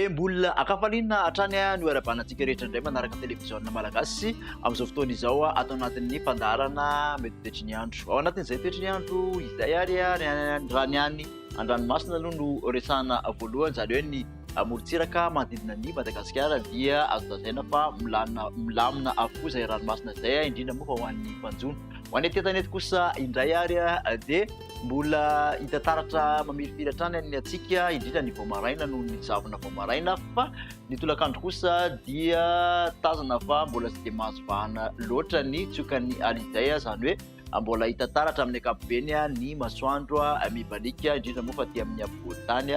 dia mbola akafaliana hatrany no ara-banantsika rehetra indray manaraka televiziona malagasy amin'izao fotoana izao ato anatin'ny fandarana mety toetry ny andro. Ao anatin'izay toetry ny andro izay ary raha ny any an-dranomasina aloha no resahana voalohany, izany hoe ny morontsiraka manodidina ny Madagasikara dia azo lazaina fa milamina avokoa izay ranomasina izay, indrindra moa fa ho an'ny mpanjono. Ho any aty-tanety kosa indray ary dia mbola hita taratra mamirifiry hatrany ny atsika, indrindra ny vao maraina noho ny zavona vao maraina, fa ny tolakandro kosa dia tazana fa mbola tsy dia mahazo vahana loatra ny tsiokan'ny alizay, izany hoe mbola hita taratra amin'ny ankapobeny ny masoandro mibalika, indrindra moa fa aty amin'ny afovoan-tany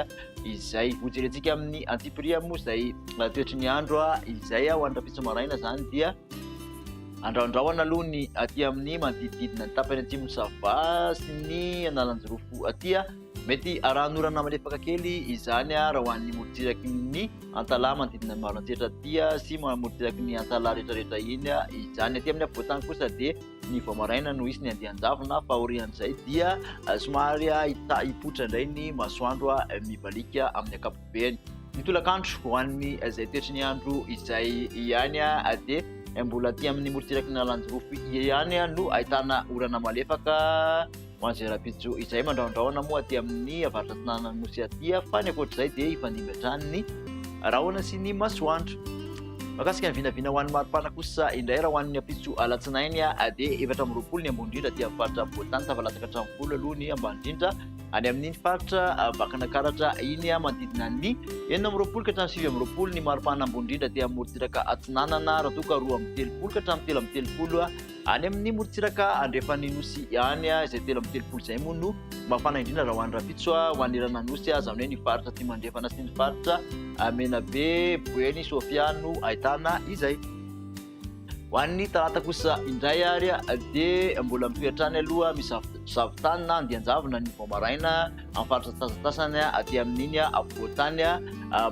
izay. Hojerentsika amin'ny antipria moa izay toetry ny andro izay ho any rafitso maraina izany dia andraondraona aloha ny aty amin'ny manodidididina ny tapany atsimo sava sy ny analanjorofo aty mety arahanorana malefaka kely izany raha ho an'ny morontsiraky ny antalahy manodidina ny maroantsehatra aty sy morontsiraky ny antalahy rehetrarehetra iny izany. Aty amin'ny afovoan-tany kosa dia ny vao maraina no isy ny andian-javona, fa aorian'izay dia somary hipotra indray ny masoandro mibalika amin'ny ankapobeny. Ny tolakandro ho an'ny izay toetry ny andro izay ihany dia mbola aty amin'ny morontsiraky ny alanjorofo ihany no ahitana orana malefaka ho an'izay rapitso izay mandraondraona moa aty amin'ny avaratra atsinanana nosy aty, fa ny ankoatr'izay dia hifandimby hatrany ny rahona sy ny masoandro. Makasika ny vinavina ho an'ny maripana kosa indray raha ho an'ny apitso alatsinainy dia 4 ny ambondrindra aty amin'ny faritra voatany, tavalasaka 30 aloha ny ambandrindra any amin'iny faritra vakana karatra iny manodidina ny 9 ka hatramin'ny 9 ny maripana ambondrindra dia morontsiraka atsinanana raha toka 2 ka hatramin'ny 3 any amin'ny morontsiraka andrefan'ny nosy ihany izay 3 izay moa no mafana indrindra raha ho an'ny rapitso ho an'ny rananosy, izany hoe ny faritra ty mandrefana sy ny faritra Menabe, Boeny, Sofiano ahitana izay. Ho an'ny talata kosa indray ary dia mbola mitoetrany aloha misavotany na andian-javona ny vao maraina amin'ny faritra tasatasany aty amin'iny afovoan-tany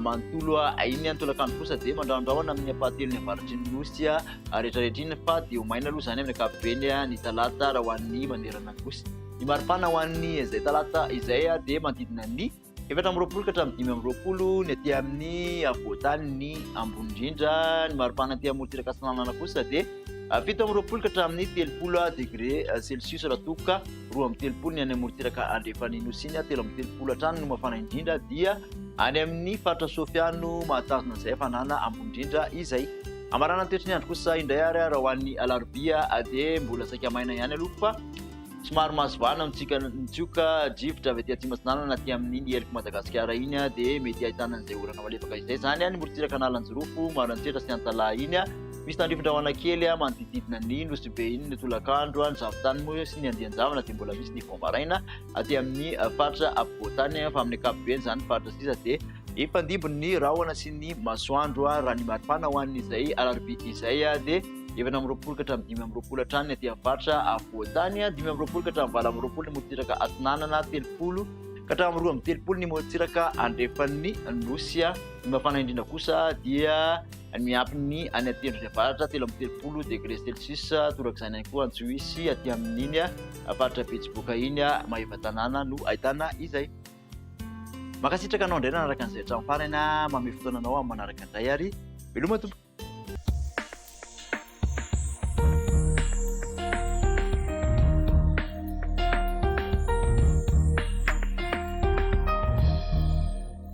manontolo iny ny tolakandro kosa dia mandraondraona amin'ny apahatelo ny avaratry ny nosy rehetrarehetra iny, fa dia ho maina aloha izany amin'ny ankapobeny ny talata raha ho an'ny manerana kosa. Ny maripana ho an'ny izay talata izay dia manodidina ny 4 ka hatramin'ny 5 ny aty amin'ny afovoan-tany ny ambondrindra. Ny maripana aty amin'ny morontsiraka atsinanana kosa dia 7 ka hatramin'ny 30 degré celsius raha toka 2 ny any morontsiraka andrefan'ny nosy iny, 3 hatrany no mafana indrindra dia any amin'ny faritra Sofiano mahatazona izay hafanana ambondrindra izay. Amarana toetry ny andro kosa indray ary raha ho an'ny alarobia dia mbola saika maina ihany aloha, fa somary mazovana mitsioka drivotra avy aty atsimatsinanana aty amin'ny eliko Madagasikara iny dia mety ahitana an'izay orana malefaka izay, izany ny morontsiraka analanjorofo maroantsehatra sy antalahy iny misy tandrivotra kely manodididina ny nosy be iny ny tolakandro, ny zavotany moa sy ny andian-javona dia mbola misy ny vao maraina aty amin'ny faritra afovoan-tany, fa amin'ny ankapobeny izany faritra sisa dia hifandimby ny rahona sy ny masoandro. Raha ny maripana ho an'izay alarobia izay dia 7 ka hatramin'ny 5 hatrany aty amin'ny faritra afovoan-tany, 5 ka hatramin'ny 9 ny morontsiraka atsinanana, 30 ka hatramin'ny 30 ny morontsiraka andrefan'ny nosy. Ny mafana indrindra kosa dia miampy ny any atendro ny avaratra 30 degré celsius, torak'izany ihany koa Antsohisy aty amin'iny faritra betsiboka iny Maheva-tanàna no ahitana izay. Makasitraka anao indray nanaraka an'izay hatramin'ny farany, mamy fotoananao amin'ny manaraka indray ary veloma tompo.